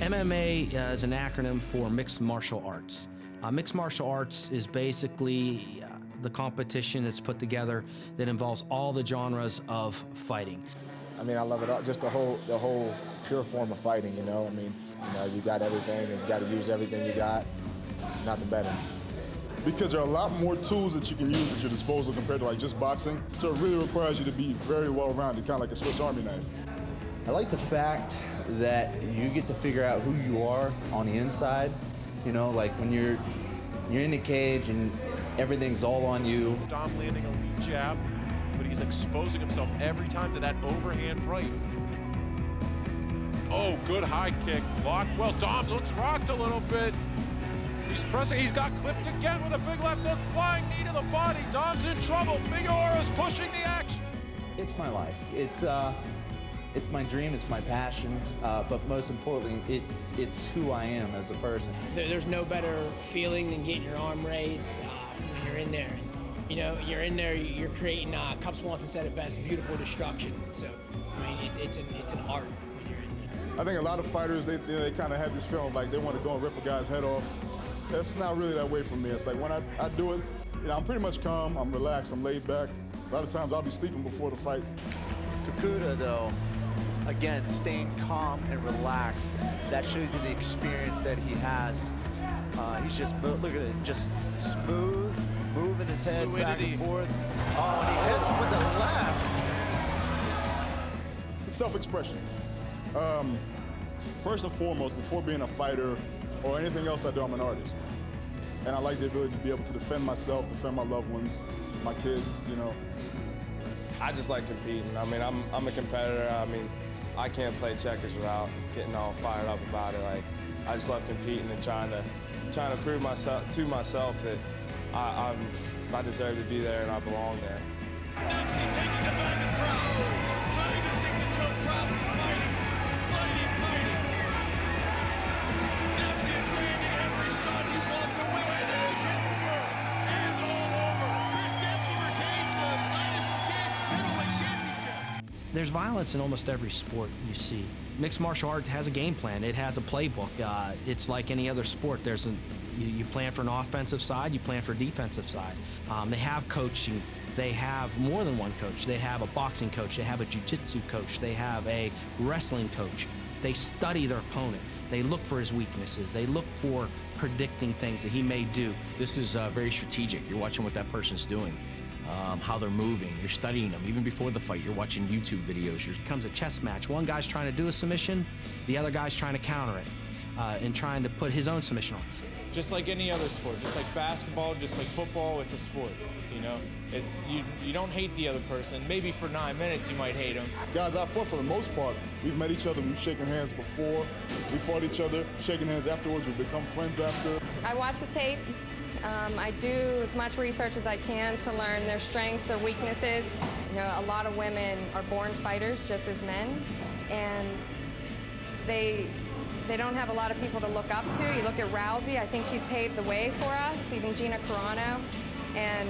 MMA is an acronym for mixed martial arts. Mixed martial arts is basically the competition that's put together that involves all the genres of fighting. I mean, I love it all, just the whole pure form of fighting, you know? I mean, you got everything and you got to use everything you got, nothing better. Because there are a lot more tools that you can use at your disposal compared to like just boxing. So it really requires you to be very well-rounded, kind of like a Swiss Army knife. I like the fact that you get to figure out who you are on the inside. You know, like when you're in the cage and everyth's all on you. Dom landing a lead jab, but he's exposing himself every time to that overhand right. Oh, good high kick, blocked. Well, Dom looks rocked a little bit. He's pressing, he's got clipped again with a big left hook, flying knee to the body. Dom's in trouble, Figueroa's pushing the action. It's my life. It's my dream, it's my passion, but most importantly, it's who I am as a person. There's no better feeling than getting your arm raised when you're in there. And, you know, you're in there, you're creating, Cup Swanson said it best, beautiful destruction. So, I mean, it's an art when you're in there. I think a lot of fighters, they kind of have this feeling like they want to go and rip a guy's head off. That's not really that way for me. It's like when I do it, you know, I'm pretty much calm, I'm relaxed, I'm laid back. A lot of times I'll be sleeping before the fight. Kakuta, though, again, staying calm and relaxed. That shows you the experience that he has. He's just, look at it, just smooth, moving his head back and forth. Oh, and he hits him with the left. It's self-expression. First and foremost, before being a fighter or anything else I do, I'm an artist. And I like the ability to be able to defend myself, defend my loved ones, my kids, you know. I just like competing. I mean, I'm a competitor. I mean, I can't play checkers without getting all fired up about it. Like, I just love competing and trying to prove to myself that I deserve to be there and I belong there. Dempsey taking the back of Krause, trying to sink the choke. Krause is fighting. Dempsey is landing every shot he wants to win. And it is over. It is all over. Chris Dempsey retains the Gladiators middleweight championship. There's violence in almost every sport you see. Mixed martial art has a game plan. It has a playbook. It's like any other sport. You plan for an offensive side, you plan for a defensive side. They have coaching. They have more than one coach. They have a boxing coach. They have a jiu-jitsu coach. They have a wrestling coach. They study their opponent. They look for his weaknesses. They look for predicting things that he may do. This is very strategic. You're watching what that person's doing. How they're moving, you're studying them. Even before the fight, you're watching YouTube videos. Here comes a chess match. One guy's trying to do a submission, the other guy's trying to counter it, and trying to put his own submission on. Just like any other sport, just like basketball, just like football, it's a sport, you know? It's, you don't hate the other person. Maybe for 9 minutes you might hate them. Guys I fought, for the most part, we've met each other, we've shaken hands before, we fought each other, shaking hands afterwards, we've become friends after. I watch the tape. I do as much research as I can to learn their strengths, their weaknesses. You know, a lot of women are born fighters just as men, and they don't have a lot of people to look up to. You look at Rousey, I think she's paved the way for us, even Gina Carano, and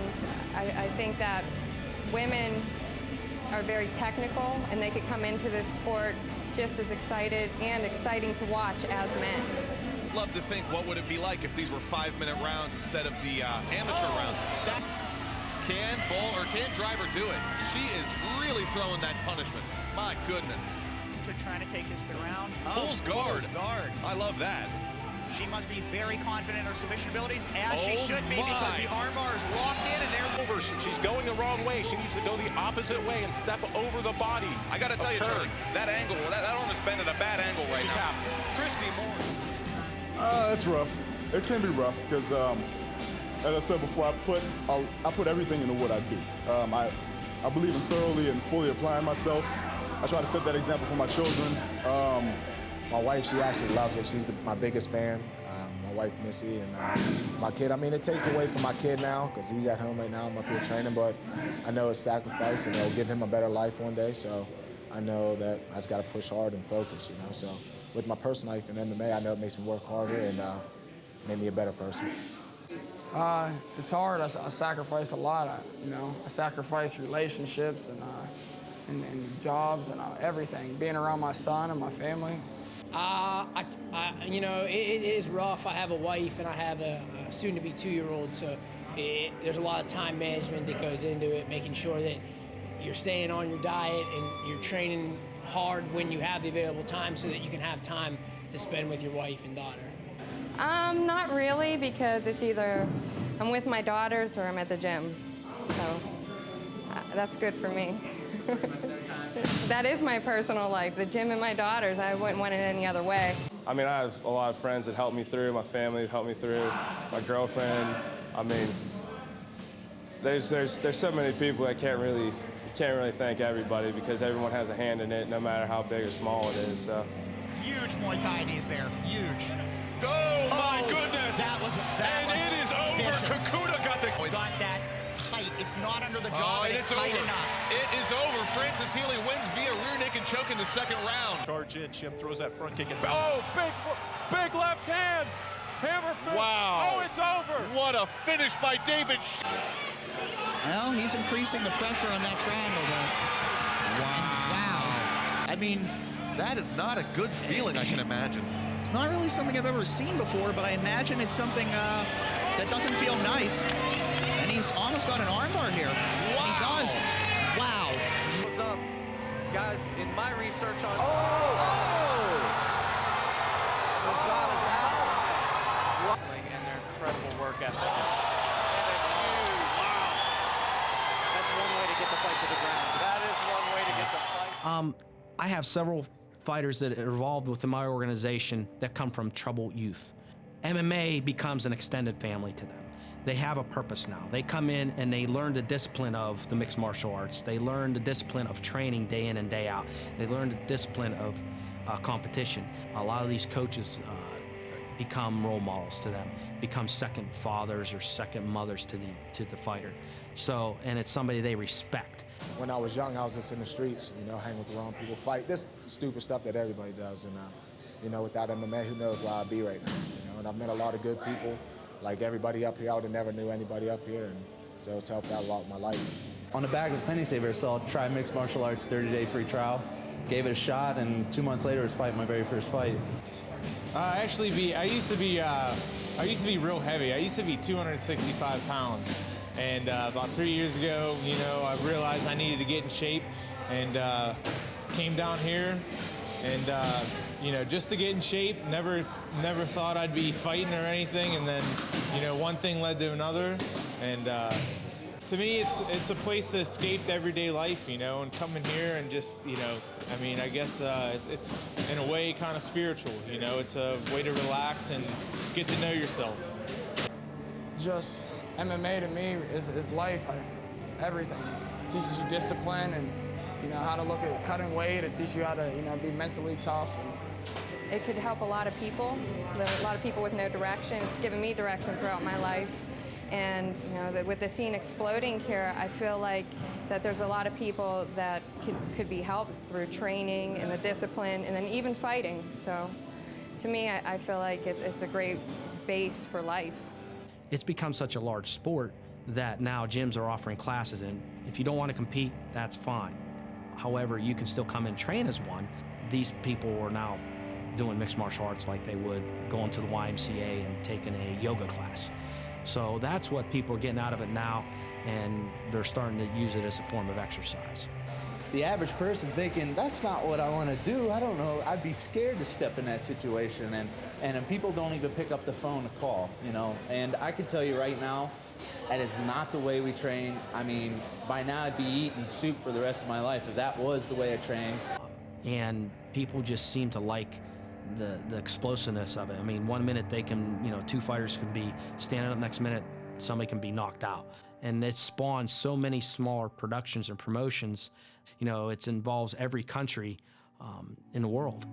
I think that women are very technical, and they could come into this sport just as excited and exciting to watch as men. I'd love to think what would it be like if these were 5-minute rounds instead of the amateur rounds. Can Driver do it? She is really throwing that punishment. My goodness. Trying to take this to the round. Pulls guard. I love that. She must be very confident in her submission abilities, as she should be, because the armbar is locked in, and there's over. She's going the wrong way. She needs to go the opposite way and step over the body. I got to tell you, Charlie, that angle, that arm is bent at a bad angle right now. She tapped. Christy Moore. It's rough. It can be rough because, as I said before, I put everything into what I do. I believe in thoroughly and fully applying myself. I try to set that example for my children. My wife, she actually loves it. She's my biggest fan. My wife, Missy, and my kid. I mean, it takes away from my kid now because he's at home right now. I'm up here training, but I know it's sacrifice, and it'll give him a better life one day. So I know that I just got to push hard and focus, you know. So with my personal life in MMA, I know it makes me work harder and made me a better person. It's hard. I sacrifice a lot. I sacrifice relationships and jobs and everything. Being around my son and my family. You know, it is rough. I have a wife and I have a soon-to-be 2-year-old, so there's a lot of time management that goes into it, making sure that you're staying on your diet and you're training hard when you have the available time so that you can have time to spend with your wife and daughter. Not really, because it's either I'm with my daughters or I'm at the gym. So that's good for me. That is my personal life, the gym and my daughters. I wouldn't want it any other way. I mean, I have a lot of friends that help me through, my family helped me through, my girlfriend. I mean, there's so many people that you can't really thank everybody, because everyone has a hand in it, no matter how big or small it is. So. Huge Muay Thai knees there, huge. Oh my goodness! That was it is over. vicious. Kakuta got the. It's got that tight. It's not under the jaw, but it's tight over. enough. It is over. Francis Healy wins via rear naked choke in the second round. Charge in. Shim throws that front kick and oh, big left hand. Hammer fist. Wow. Oh, it's over. What a finish by David. Well, he's increasing the pressure on that triangle there. Wow. I mean, that is not a good feeling, I can imagine. It's not really something I've ever seen before, but I imagine it's something that doesn't feel nice. And he's almost got an armbar here. Wow. And he does. Wow. What's up? Guys, in my research on... Lozada's out. Wrestling and their incredible work ethic. And a huge... Wow. That's one way to get the fight to the ground. That is one way to get the fight. I have several fighters that are involved within my organization that come from troubled youth. MMA becomes an extended family to them. They have a purpose now. They come in and they learn the discipline of the mixed martial arts. They learn the discipline of training day in and day out. They learn the discipline of competition. A lot of these coaches become role models to them, become second fathers or second mothers to the fighter. So, and it's somebody they respect. When I was young, I was just in the streets, you know, hanging with the wrong people, fight. This stupid stuff that everybody does. And, you know, without MMA, who knows where I'd be right now. You know, and I've met a lot of good people. Like everybody up here, I would have never knew anybody up here. And so it's helped out a lot in my life. On the back of Penny Saver, I saw try mixed martial arts 30-day free trial. Gave it a shot, and 2 months later, I was fighting my very first fight. I used to be real heavy. I used to be 265 pounds. And about 3 years ago, you know, I realized I needed to get in shape and came down here and, you know, just to get in shape. Never thought I'd be fighting or anything. And then, you know, one thing led to another. And to me, it's a place to escape everyday life, you know, and coming here and just, you know, I mean, I guess it's in a way kind of spiritual, you know. It's a way to relax and get to know yourself. Just MMA to me is life, everything. It teaches you discipline and, you know, how to look at cutting weight. It teaches you how to, you know, be mentally tough. And it could help a lot of people with no direction. It's given me direction throughout my life. And, you know, with the scene exploding here, I feel like that there's a lot of people that could be helped through training and the discipline and then even fighting. So to me, I feel like it's a great base for life. It's become such a large sport that now gyms are offering classes, and if you don't want to compete, that's fine. However, you can still come and train as one. These people are now doing mixed martial arts like they would going to the YMCA and taking a yoga class. So that's what people are getting out of it now, and they're starting to use it as a form of exercise. The average person thinking, that's not what I want to do. I don't know. I'd be scared to step in that situation. And people don't even pick up the phone to call, you know. And I can tell you right now, that is not the way we train. I mean, by now I'd be eating soup for the rest of my life if that was the way I trained. And people just seem to like the explosiveness of it. I mean, 1 minute they can, you know, two fighters can be standing up, next minute somebody can be knocked out. And it spawns so many smaller productions and promotions. You know, it involves every country in the world.